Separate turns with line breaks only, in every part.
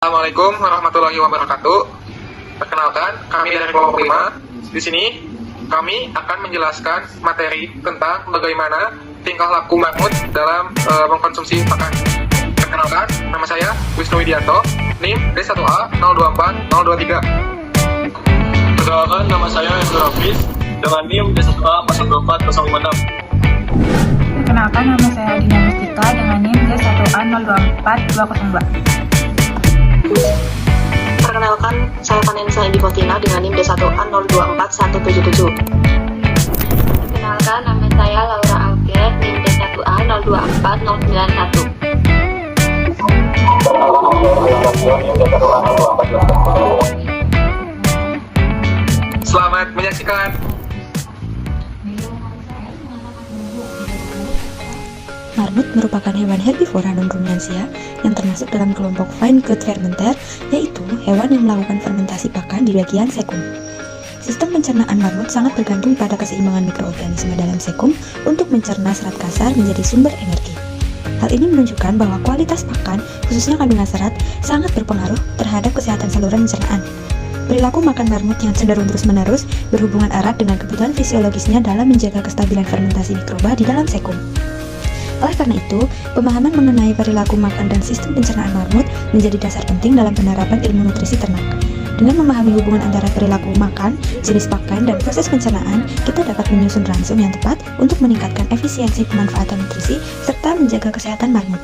Assalamualaikum warahmatullahi wabarakatuh. Perkenalkan, kami dari kelompok 5. Di sini kami akan menjelaskan materi tentang bagaimana tingkah laku marmut dalam mengkonsumsi pakan. Perkenalkan, nama saya Wisnu Widianto, NIM D1A024023.
Perkenalkan, nama saya Wisnu Hafiz dengan NIM D1A024056.
Perkenalkan, nama saya Adina Mustika dengan NIM D1A024202.
Perkenalkan, saya Vanessa Indi Kotina dengan NIM D1A024177.
Perkenalkan, nama saya Laura Alke, NIM D1A024091.
Selamat menyaksikan.
Marmut merupakan hewan herbivora non-ruminansia yang termasuk dalam kelompok fine gut fermenter, yaitu hewan yang melakukan fermentasi pakan di bagian sekum. Sistem pencernaan marmut sangat bergantung pada keseimbangan mikroorganisme dalam sekum untuk mencerna serat kasar menjadi sumber energi. Hal ini menunjukkan bahwa kualitas pakan, khususnya kandungan serat, sangat berpengaruh terhadap kesehatan saluran pencernaan. Perilaku makan marmut yang cenderung terus-menerus berhubungan erat dengan kebutuhan fisiologisnya dalam menjaga kestabilan fermentasi mikroba di dalam sekum. Oleh karena itu, pemahaman mengenai perilaku makan dan sistem pencernaan marmut menjadi dasar penting dalam penerapan ilmu nutrisi ternak. Dengan memahami hubungan antara perilaku makan, jenis pakan, dan proses pencernaan, kita dapat menyusun ransum yang tepat untuk meningkatkan efisiensi pemanfaatan nutrisi serta menjaga kesehatan marmut.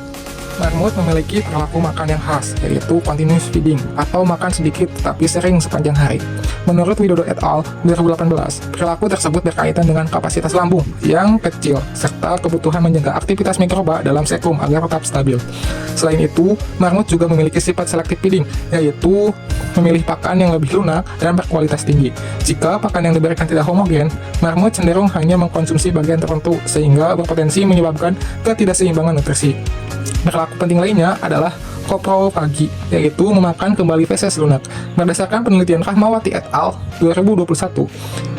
Marmut memiliki perilaku makan yang khas, yaitu continuous feeding, atau makan sedikit tetapi sering sepanjang hari. Menurut Widodo et al. 2018, perilaku tersebut berkaitan dengan kapasitas lambung yang kecil, serta kebutuhan menjaga aktivitas mikroba dalam sekum agar tetap stabil. Selain itu, marmut juga memiliki sifat selective feeding, yaitu memilih pakan yang lebih lunak dan berkualitas tinggi. Jika pakan yang diberikan tidak homogen, marmut cenderung hanya mengkonsumsi bagian tertentu, sehingga berpotensi menyebabkan ketidakseimbangan nutrisi. Perilaku penting lainnya adalah koprofagi, yaitu memakan kembali feses lunak. Berdasarkan penelitian Rahmawati et al. 2021,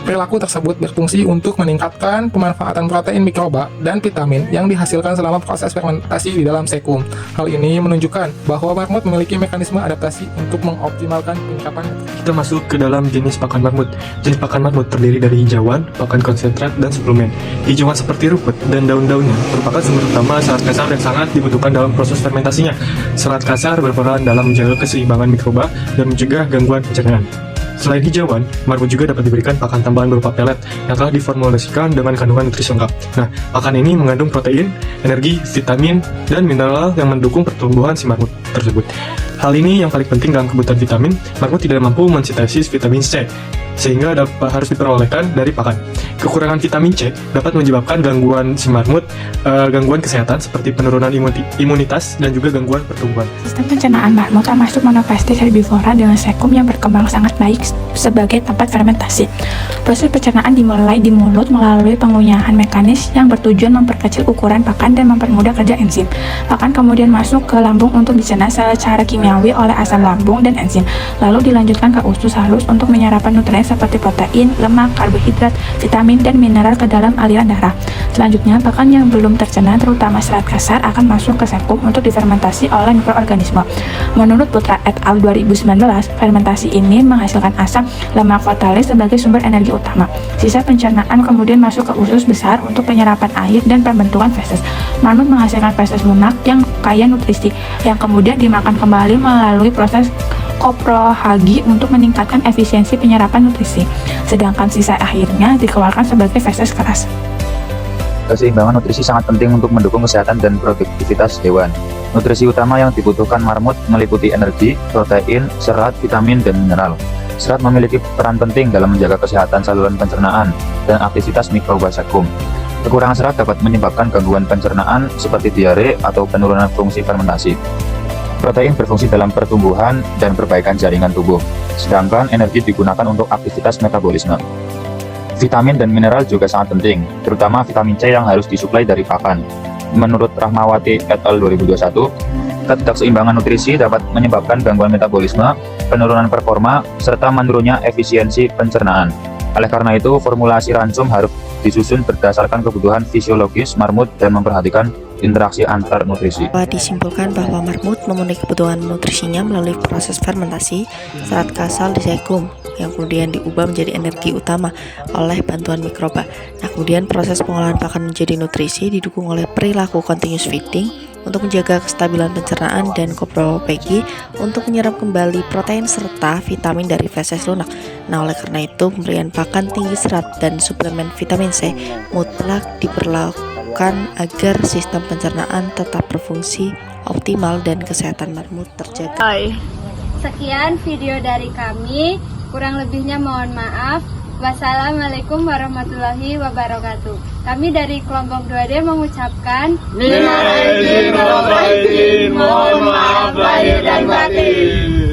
perilaku tersebut berfungsi untuk meningkatkan pemanfaatan protein mikroba dan vitamin yang dihasilkan selama proses fermentasi di dalam sekum. Hal ini menunjukkan bahwa marmut memiliki mekanisme adaptasi untuk mengoptimalkan penyerapan.
Kita masuk ke dalam jenis pakan marmut. Jenis pakan marmut terdiri dari hijauan, pakan konsentrat, dan suplemen. Hijauan seperti rumput dan daun-daunnya merupakan sumber utama serat kasar yang sangat dibutuhkan dalam proses fermentasinya. Serat kasar berperan dalam menjaga keseimbangan mikroba dan mencegah gangguan pencernaan. Selain hijauan, marmut juga dapat diberikan pakan tambahan berupa pelet yang telah diformulasikan dengan kandungan nutrisi lengkap. Nah, pakan ini mengandung protein, energi, vitamin, dan mineral yang mendukung pertumbuhan si marmut tersebut. Hal ini yang paling penting dalam kebutuhan vitamin. Marmut tidak mampu mensintesis vitamin C, sehingga harus diperolehkan dari pakan. Kekurangan vitamin C dapat menyebabkan gangguan si marmut, gangguan kesehatan seperti penurunan imunitas dan juga gangguan pertumbuhan.
Sistem pencernaan marmut termasuk monofastis herbivora dengan sekum yang berkembang sangat baik sebagai tempat fermentasi. Proses pencernaan dimulai di mulut melalui pengunyahan mekanis yang bertujuan memperkecil ukuran pakan dan mempermudah kerja enzim. Pakan kemudian masuk ke lambung untuk dicerna secara kimiawi oleh asam lambung dan enzim, lalu dilanjutkan ke usus halus untuk menyerapan nutrien seperti protein, lemak, karbohidrat, vitamin, dan mineral ke dalam aliran darah. Selanjutnya, pakan yang belum tercerna, terutama serat kasar, akan masuk ke sekum untuk difermentasi oleh mikroorganisme. Menurut Putra et al. 2019, fermentasi ini menghasilkan asam lemak fatalis sebagai sumber energi utama. Sisa pencernaan kemudian masuk ke usus besar untuk penyerapan air dan pembentukan feses. Marmut menghasilkan feses lunak yang kaya nutrisi, yang kemudian dimakan kembali melalui proses koprohagi untuk meningkatkan efisiensi penyerapan nutrisi, sedangkan sisa akhirnya dikeluarkan sebagai feses keras.
Keseimbangan nutrisi sangat penting untuk mendukung kesehatan dan produktivitas hewan. Nutrisi utama yang dibutuhkan marmut meliputi energi, protein, serat, vitamin, dan mineral. Serat memiliki peran penting dalam menjaga kesehatan saluran pencernaan dan aktivitas mikroba sekum. Kekurangan serat dapat menyebabkan gangguan pencernaan seperti diare atau penurunan fungsi fermentasi. Protein berfungsi dalam pertumbuhan dan perbaikan jaringan tubuh, sedangkan energi digunakan untuk aktivitas metabolisme. Vitamin dan mineral juga sangat penting, terutama vitamin C yang harus disuplai dari pakan. Menurut Rahmawati et al. 2021, ketidakseimbangan nutrisi dapat menyebabkan gangguan metabolisme, penurunan performa, serta menurunnya efisiensi pencernaan. Oleh karena itu, formulasi ransum harus disusun berdasarkan kebutuhan fisiologis marmut dan memperhatikan interaksi antar nutrisi.
Dapat disimpulkan bahwa marmut memenuhi kebutuhan nutrisinya melalui proses fermentasi serat kasal di sekum yang kemudian diubah menjadi energi utama oleh bantuan mikroba. Nah, kemudian proses pengolahan pakan menjadi nutrisi didukung oleh perilaku continuous feeding untuk menjaga kestabilan pencernaan dan koprofagi untuk menyerap kembali protein serta vitamin dari feses lunak. Nah, oleh karena itu pemberian pakan tinggi serat dan suplemen vitamin C mutlak diperlakukan agar sistem pencernaan tetap berfungsi optimal dan kesehatan marmut terjaga.
Sekian video dari kami, kurang lebihnya mohon maaf. Wassalamualaikum warahmatullahi wabarakatuh. Kami dari kelompok 2D mengucapkan
Minal aidin wal faizin, mohon maaf lahir dan batin.